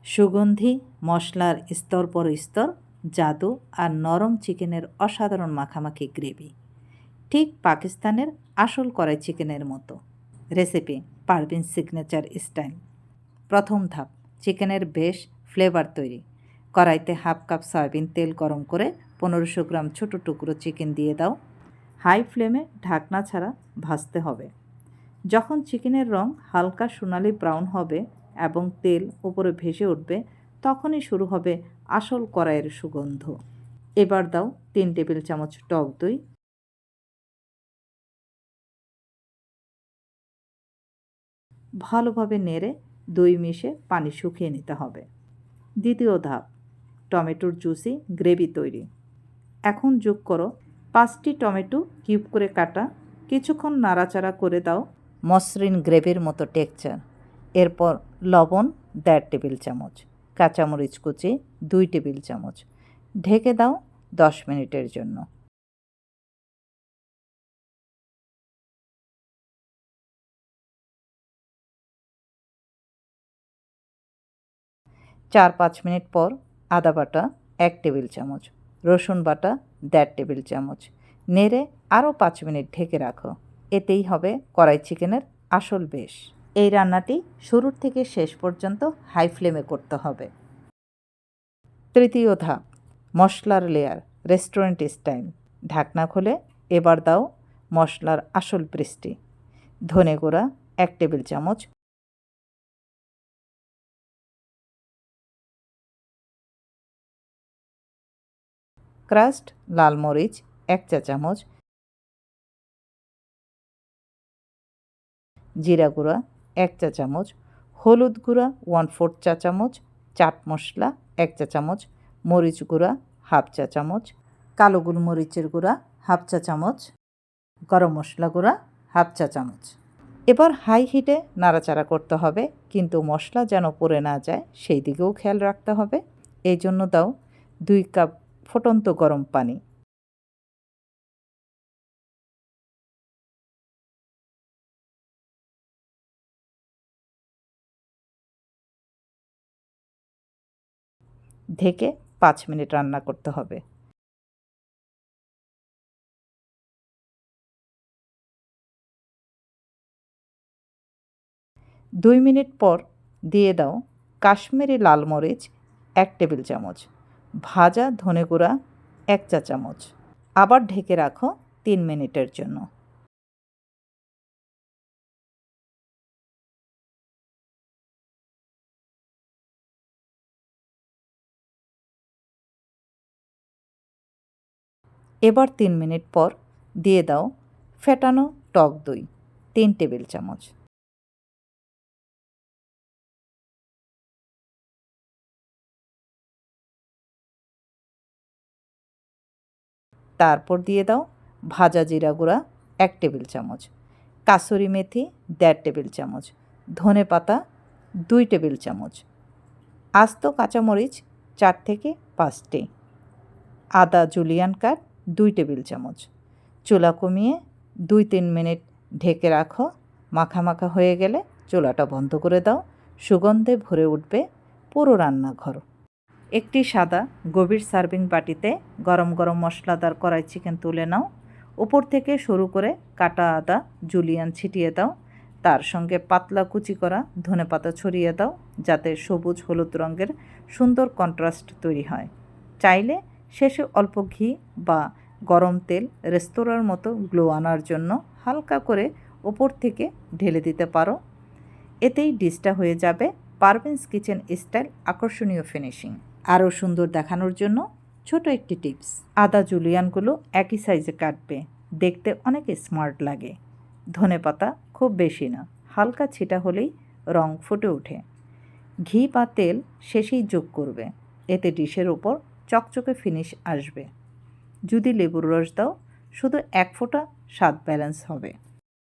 সুগন্ধি মশলার স্তর পর স্তর, জাদু আর নরম চিকেনের অসাধারণ মাখামাখি গ্রেভি, ঠিক পাকিস্তানের আসল কড়াই চিকেনের মতো। Recipe Parveen signature style. প্রথম ধাপ, চিকেনের বেশ ফ্লেভার তৈরি। কড়াইতে হাফ কাপ সয়াবিন তেল গরম করে 1500 গ্রাম ছোটো টুকরো চিকেন দিয়ে দাও। হাই ফ্লেমে ঢাকনা ছাড়া ভাজতে হবে। যখন চিকেনের রং হালকা সোনালি ব্রাউন হবে এবং তেল উপরে ভেসে উঠবে, তখনই শুরু হবে আসল কড়াইয়ের সুগন্ধ। এবার দাও 3 টেবিল চামচ টক দই। ভালোভাবে নেড়ে দই মিশে পানি শুকিয়ে নিতে হবে। দ্বিতীয় ধাপ, টমেটোর জুসি গ্রেভি তৈরি। এখন যোগ করো 5টি টমেটো কিউব করে কাটা। কিছুক্ষণ নাড়াচাড়া করে দাও মসৃণ গ্রেভির মতো টেক্সচার। এরপর লবণ 1.5 টেবিল চামচ, কাঁচামরিচ কুচি 2 টেবিল চামচ। ঢেকে দাও 10 মিনিটের জন্য। চার 5 মিনিট পর আদা বাটা 1 টেবিল চামচ, রসুন বাটা 1.5 টেবিল চামচ। নেড়ে আরও 5 মিনিট ঢেকে রাখো। এতেই হবে কড়াই চিকেনের আসল বেশ। এই রান্নাটি শুরুর থেকে শেষ পর্যন্ত হাই ফ্লেমে করতে হবে। তৃতীয় ধাপ, মশলার লেয়ার রেস্টুরেন্ট স্টাইল। ঢাকনা খুলে এবার দাও মশলার আসল বৃষ্টি। ধনে গুঁড়া 1 টেবিল চামচ, ক্রাস্ট লাল মরিচ 1 চা চামচ, জিরা গুঁড়া 1 চা চামচ, হলুদ গুঁড়া 1/4 চা চামচ, চাট মশলা 1 চা চামচ, মরিচ গুঁড়া হাফ চা চামচ, কালো গোলমরিচের গুঁড়া হাফ চা চামচ, গরম মশলা গুঁড়া হাফ চা চামচ। এবার হাই হিটে নাড়াচাড়া করতে হবে, কিন্তু মশলা যেন পুড়ে না যায় সেই দিকেও খেয়াল রাখতে হবে। এই জন্য দাও 2 কাপ ফুটন্ত গরম পানি। ঢেকে 5 মিনিট রান্না করতে হবে। 2 মিনিট পর দিয়ে দাও কাশ্মীরি লাল মরিচ 1 টেবিল চামচ, ভাজা ধনে গুঁড়া 1 চা চামচ। আবার ঢেকে রাখো 3 মিনিটের জন্য। এবার 3 মিনিট পর দিয়ে দাও ফেটানো টক দই 3 টেবিল চামচ। তারপর দিয়ে দাও ভাজা জিরা গুঁড়া 1 টেবিল চামচ, কাসুরি মেথি 1.5 টেবিল চামচ, ধনে পাতা 2 টেবিল চামচ, আস্ত কাঁচামরিচ 4 থেকে 5টি, আদা জুলিয়ান কাট 2 টেবিল চামচ। চুলা কমিয়ে 2-3 মিনিট ঢেকে রাখো। মাখা মাখা হয়ে গেলে চুলাটা বন্ধ করে দাও। সুগন্ধে ভরে উঠবে পুরো রান্নাঘর। একটি সাদা গভীর সার্ভিং বাটিতে গরম গরম মশলাদার কড়াই চিকেন তুলে নাও। উপর থেকে শুরু করে কাটা আদা জুলিয়ান ছিটিয়ে দাও। তার সঙ্গে পাতলা কুচি করা ধনেপাতা ছড়িয়ে দাও, যাতে সবুজ হলুদ রঙের সুন্দর কন্ট্রাস্ট তৈরি হয়। চাইলে শেষে অল্প ঘি বা গরম তেল রেস্তোরাঁর মতো গ্লো আনার জন্য হালকা করে ওপর থেকে ঢেলে দিতে পারো। এতেই ডিশটা হয়ে যাবে পারভিনস কিচেন স্টাইল আকর্ষণীয় ফিনিশিং। আরও সুন্দর দেখানোর জন্য ছোট একটি টিপস, আদা জুলিয়ানগুলো একই সাইজে কাটবে, দেখতে অনেক স্মার্ট লাগে। ধনেপাতা খুব বেশি না, হালকা ছিটা হলেই রং ফুটে ওঠে। ঘি বা তেল শেষেই যোগ করবে, এতে ডিশের ওপর চকচকে ফিনিশ আসবে। যদি লেবুর রস দাও, শুধু 1 ফোঁটা স্বাদ ব্যালেন্স হবে।